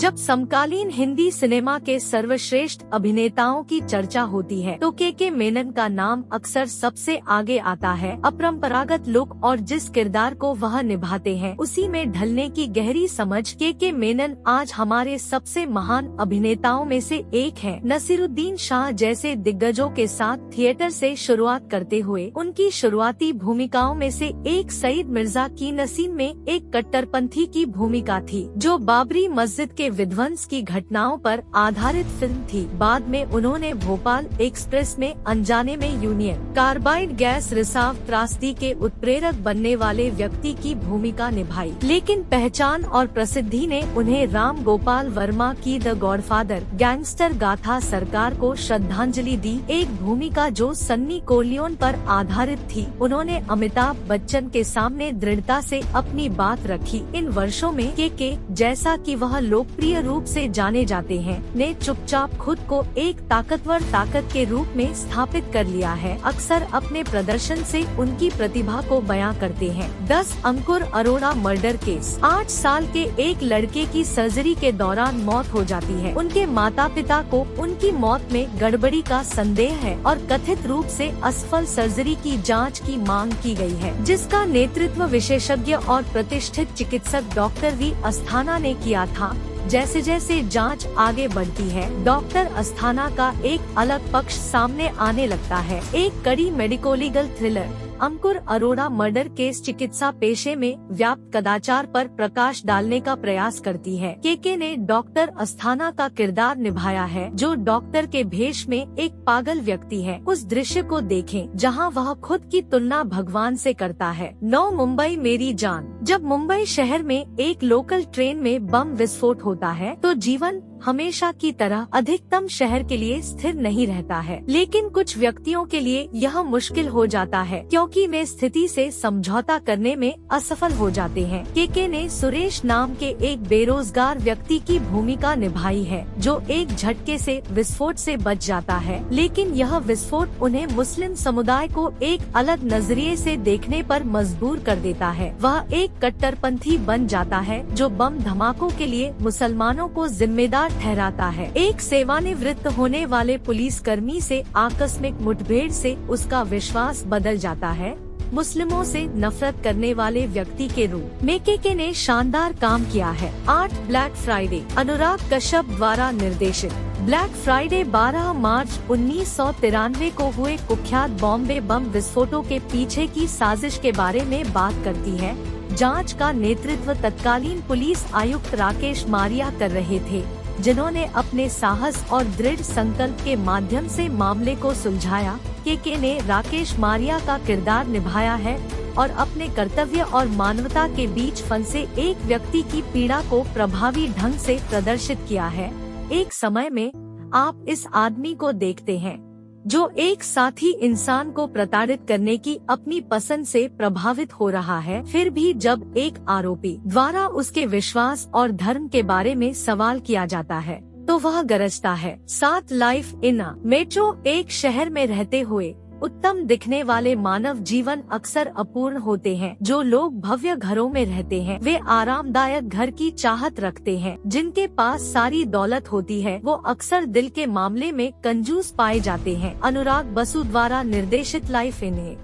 जब समकालीन हिंदी सिनेमा के सर्वश्रेष्ठ अभिनेताओं की चर्चा होती है तो के मेनन का नाम अक्सर सबसे आगे आता है। अपरंपरागत लुक और जिस किरदार को वह निभाते हैं उसी में ढलने की गहरी समझ के मेनन आज हमारे सबसे महान अभिनेताओं में से एक है। नसीरुद्दीन शाह जैसे दिग्गजों के साथ थिएटर से शुरुआत करते हुए उनकी शुरुआती भूमिकाओं में से एक सईद मिर्जा की नसीम में एक कट्टरपंथी की भूमिका थी जो बाबरी मस्जिद के विध्वंस की घटनाओं पर आधारित फिल्म थी। बाद में उन्होंने भोपाल एक्सप्रेस में अनजाने में यूनियन कार्बाइड गैस रिसाव त्रासदी के उत्प्रेरक बनने वाले व्यक्ति की भूमिका निभाई, लेकिन पहचान और प्रसिद्धि ने उन्हें राम गोपाल वर्मा की द गॉडफादर गैंगस्टर गाथा सरकार को श्रद्धांजलि दी, एक भूमिका जो सन्नी कोलियोन पर आधारित थी। उन्होंने अमिताभ बच्चन के सामने दृढ़ता से अपनी बात रखी। इन वर्षों में के जैसा कि वह लोकप्रिय रूप से जाने जाते हैं ने चुपचाप खुद को एक ताकतवर ताकत के रूप में स्थापित कर लिया है। अक्सर अपने प्रदर्शन से उनकी प्रतिभा को बयां करते हैं। 10 अंकुर अरोड़ा मर्डर केस। 8 साल के एक लड़के की सर्जरी के दौरान मौत हो जाती है। उनके माता पिता को उनकी मौत में गड़बड़ी का संदेह है और कथित रूप से असफल सर्जरी की जांच की मांग की गई है, जिसका नेतृत्व विशेषज्ञ और प्रतिष्ठित चिकित्सक डॉक्टर वी अस्थाना ने किया था। जैसे जैसे जांच आगे बढ़ती है, डॉक्टर अस्थाना का एक अलग पक्ष सामने आने लगता है। एक कड़ी मेडिको लीगल थ्रिलर अंकुर अरोड़ा मर्डर केस चिकित्सा पेशे में व्याप्त कदाचार पर प्रकाश डालने का प्रयास करती है। के ने डॉक्टर अस्थाना का किरदार निभाया है, जो डॉक्टर के भेष में एक पागल व्यक्ति है। उस दृश्य को देखें जहां वह खुद की तुलना भगवान से करता है। 9 मुंबई मेरी जान। जब मुंबई शहर में एक लोकल ट्रेन में बम विस्फोट होता है तो जीवन हमेशा की तरह अधिकतम शहर के लिए स्थिर नहीं रहता है, लेकिन कुछ व्यक्तियों के लिए यह मुश्किल हो जाता है क्योंकि वे स्थिति से समझौता करने में असफल हो जाते हैं। के ने सुरेश नाम के एक बेरोजगार व्यक्ति की भूमिका निभाई है, जो एक झटके से विस्फोट से बच जाता है, लेकिन यह विस्फोट उन्हें मुस्लिम समुदाय को एक अलग नजरिए से देखने पर मजबूर कर देता है। वह एक कट्टरपंथी बन जाता है जो बम धमाकों के लिए मुसलमानों को जिम्मेदार ठहराता है। एक सेवानिवृत्त होने वाले पुलिसकर्मी से आकस्मिक मुठभेड़ से उसका विश्वास बदल जाता है। मुस्लिमों से नफरत करने वाले व्यक्ति के रूप में के ने शानदार काम किया है। 8 ब्लैक फ्राइडे। अनुराग कश्यप द्वारा निर्देशित ब्लैक फ्राइडे 12 मार्च 1993 को हुए कुख्यात बॉम्बे बम विस्फोटों के पीछे की साजिश के बारे में बात करती है। जांच का नेतृत्व तत्कालीन पुलिस आयुक्त राकेश मारिया कर रहे थे, जिन्होंने अपने साहस और दृढ़ संकल्प के माध्यम से मामले को सुलझाया। के ने राकेश मारिया का किरदार निभाया है और अपने कर्तव्य और मानवता के बीच फंसे एक व्यक्ति की पीड़ा को प्रभावी ढंग से प्रदर्शित किया है। एक समय में आप इस आदमी को देखते हैं जो एक साथी इंसान को प्रताड़ित करने की अपनी पसंद से प्रभावित हो रहा है, फिर भी जब एक आरोपी द्वारा उसके विश्वास और धर्म के बारे में सवाल किया जाता है तो वह गरजता है। 7 लाइफ इन अ मेट्रो। एक शहर में रहते हुए उत्तम दिखने वाले मानव जीवन अक्सर अपूर्ण होते हैं। जो लोग भव्य घरों में रहते हैं वे आरामदायक घर की चाहत रखते हैं। जिनके पास सारी दौलत होती है वो अक्सर दिल के मामले में कंजूस पाए जाते हैं। अनुराग बसु द्वारा निर्देशित लाइफ इन ए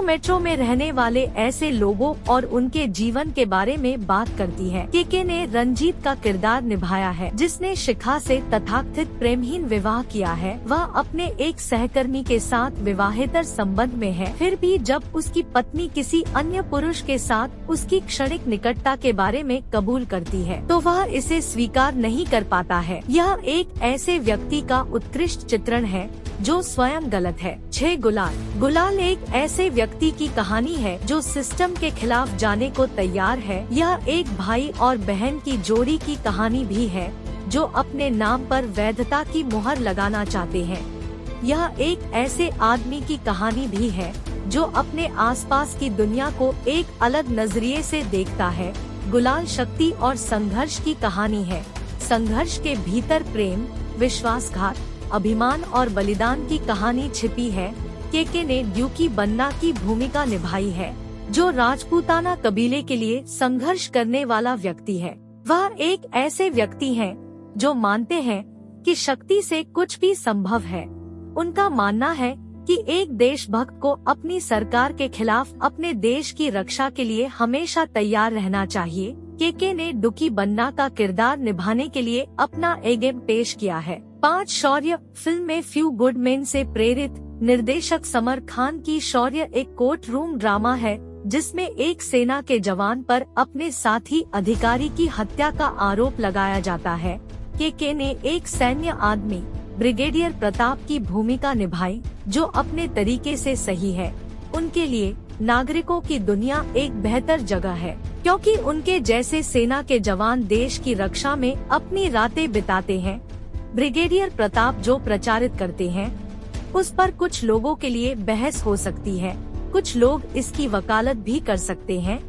मेट्रो में रहने वाले ऐसे लोगों और उनके जीवन के बारे में बात करती है। के ने रंजीत का किरदार निभाया है, जिसने शिखा से तथाकथित प्रेमहीन विवाह किया है। वह अपने एक सहकर्मी के साथ विवाहित संबंध में है, फिर भी जब उसकी पत्नी किसी अन्य पुरुष के साथ उसकी क्षणिक निकटता के बारे में कबूल करती है तो वह इसे स्वीकार नहीं कर पाता है। यह एक ऐसे व्यक्ति का उत्कृष्ट चित्रण है जो स्वयं गलत है। 6 गुलाल एक ऐसे व्यक्ति की कहानी है जो सिस्टम के खिलाफ जाने को तैयार है। यह एक भाई और बहन की जोड़ी की कहानी भी है जो अपने नाम पर वैधता की मुहर लगाना चाहते हैं। यह एक ऐसे आदमी की कहानी भी है जो अपने आसपास की दुनिया को एक अलग नजरिए से देखता है। गुलाल शक्ति और संघर्ष की कहानी है। संघर्ष के भीतर प्रेम, विश्वासघात, अभिमान और बलिदान की कहानी छिपी है। के ने ड्यूकी बन्ना की भूमिका निभाई है, जो राजपूताना कबीले के लिए संघर्ष करने वाला व्यक्ति है। वह एक ऐसे व्यक्ति हैं जो मानते हैं कि शक्ति से कुछ भी संभव है। उनका मानना है कि एक देशभक्त को अपनी सरकार के खिलाफ अपने देश की रक्षा के लिए हमेशा तैयार रहना चाहिए। केके ने डुकी बन्ना का किरदार निभाने के लिए अपना ए गेम पेश किया है। 5 शौर्य फिल्म में फ्यू गुड मेन से प्रेरित निर्देशक समर खान की शौर्य एक कोर्ट रूम ड्रामा है, जिसमें एक सेना के जवान पर अपने साथी अधिकारी की हत्या का आरोप लगाया जाता है। केके ने एक सैन्य आदमी ब्रिगेडियर प्रताप की भूमिका निभाई, जो अपने तरीके से सही है। उनके लिए नागरिकों की दुनिया एक बेहतर जगह है, क्योंकि उनके जैसे सेना के जवान देश की रक्षा में अपनी रातें बिताते हैं। ब्रिगेडियर प्रताप जो प्रचारित करते हैं, उस पर कुछ लोगों के लिए बहस हो सकती है, कुछ लोग इसकी वकालत भी कर सकते हैं,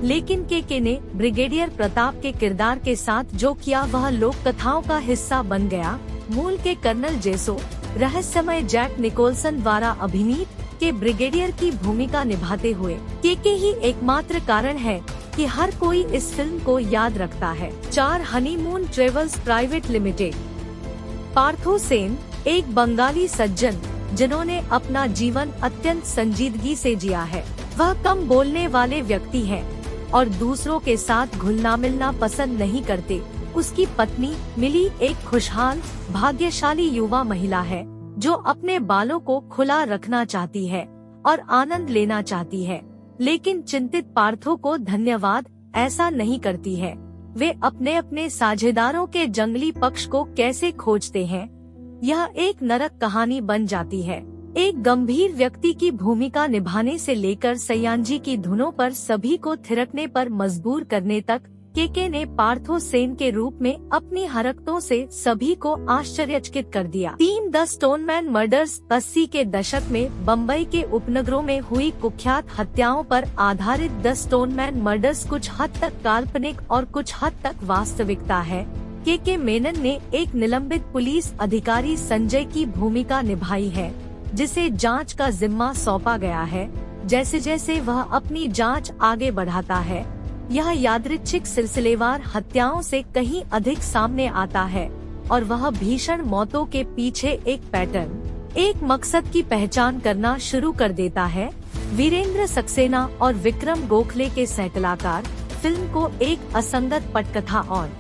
लेकिन केके ने ब्रिगेडियर प्रताप के किरदार के साथ जो किया वह लोक कथाओं का हिस्सा बन गया। मूल के कर्नल जेसो रहस्यमय जैक निकोलसन द्वारा अभिनीत के ब्रिगेडियर की भूमिका निभाते हुए केके ही एकमात्र कारण है कि हर कोई इस फिल्म को याद रखता है। 4 honeymoon travels private limited. Partho Sen एक बंगाली सज्जन जिन्होंने अपना जीवन अत्यंत संजीदगी से जिया है। वह कम बोलने वाले व्यक्ति हैं और दूसरों के साथ घुलना मिलना पसंद नहीं करते। उसकी पत्नी मिली एक खुशहाल भाग्यशाली युवा महिला है, जो अपने बालों को खुला रखना चाहती है और आनंद लेना चाहती है, लेकिन चिंतित पार्थो को धन्यवाद ऐसा नहीं करती है। वे अपने अपने साझेदारों के जंगली पक्ष को कैसे खोजते हैं, यह एक नरक कहानी बन जाती है। एक गंभीर व्यक्ति की भूमिका निभाने से लेकर सयानजी की धुनों पर सभी को थिरकने पर मजबूर करने तक केके ने पार्थो सेन के रूप में अपनी हरकतों से सभी को आश्चर्यचकित कर दिया। 3 द स्टोनमैन मर्डर्स 80 के दशक में बम्बई के उपनगरों में हुई कुख्यात हत्याओं पर आधारित द स्टोनमैन मर्डर्स कुछ हद तक काल्पनिक और कुछ हद तक वास्तविकता है। केके मेनन ने एक निलंबित पुलिस अधिकारी संजय की भूमिका निभाई है, जिसे जांच का जिम्मा सौंपा गया है। जैसे जैसे वह अपनी जांच आगे बढ़ाता है, यह यादृच्छिक सिलसिलेवार हत्याओं से कहीं अधिक सामने आता है और वह भीषण मौतों के पीछे एक पैटर्न, एक मकसद की पहचान करना शुरू कर देता है। वीरेंद्र सक्सेना और विक्रम गोखले के सहकलाकार फिल्म को एक असंगत पटकथा और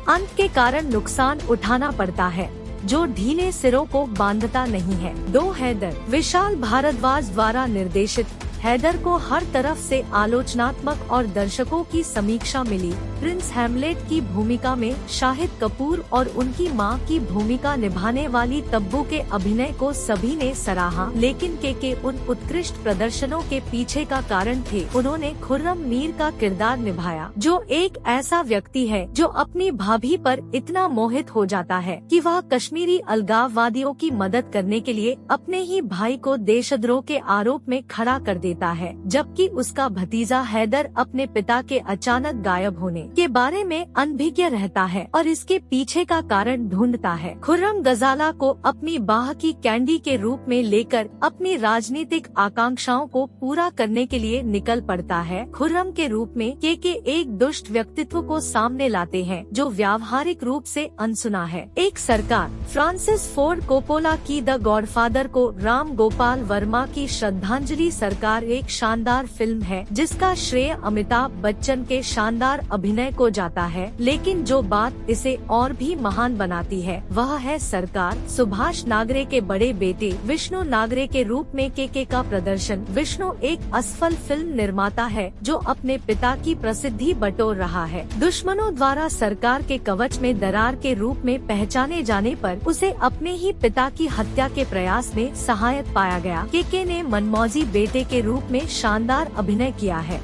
अंत के कारण नुकसान उठाना पड़ता है, जो ढीले सिरों को बांधता नहीं है। 2 हैदर विशाल भारद्वाज द्वारा निर्देशित हैदर को हर तरफ से आलोचनात्मक और दर्शकों की समीक्षा मिली। प्रिंस हैमलेट की भूमिका में शाहिद कपूर और उनकी मां की भूमिका निभाने वाली तब्बू के अभिनय को सभी ने सराहा, लेकिन केके उन उत्कृष्ट प्रदर्शनों के पीछे का कारण थे। उन्होंने खुर्रम मीर का किरदार निभाया, जो एक ऐसा व्यक्ति है जो अपनी भाभी पर इतना मोहित हो जाता है कि वह कश्मीरी अलगाववादियों की मदद करने के लिए अपने ही भाई को देशद्रोह के आरोप में खड़ा कर देता है, जबकि उसका भतीजा हैदर अपने पिता के अचानक गायब होने के बारे में अनभिज्ञ रहता है और इसके पीछे का कारण ढूंढता है। खुर्रम गजाला को अपनी बाह की कैंडी के रूप में लेकर अपनी राजनीतिक आकांक्षाओं को पूरा करने के लिए निकल पड़ता है। खुर्रम के रूप में केके एक दुष्ट व्यक्तित्व को सामने लाते हैं, जो व्यावहारिक रूप से अनसुना है। एक सरकार फ्रांसिस फोर्ड कोपोला की द गॉडफादर को राम गोपाल वर्मा की श्रद्धांजलि सरकार एक शानदार फिल्म है, जिसका श्रेय अमिताभ बच्चन के शानदार अभिनय को जाता है, लेकिन जो बात इसे और भी महान बनाती है वह है सरकार। सुभाष नागरे के बड़े बेटे विष्णु नागरे के रूप में केके का प्रदर्शन। विष्णु एक असफल फिल्म निर्माता है, जो अपने पिता की प्रसिद्धि बटोर रहा है। दुश्मनों द्वारा सरकार के कवच में दरार के रूप में पहचाने जाने पर उसे अपने ही पिता की हत्या के प्रयास में सहायक पाया गया। केके ने मनमौजी बेटे के रूप में शानदार अभिनय किया है।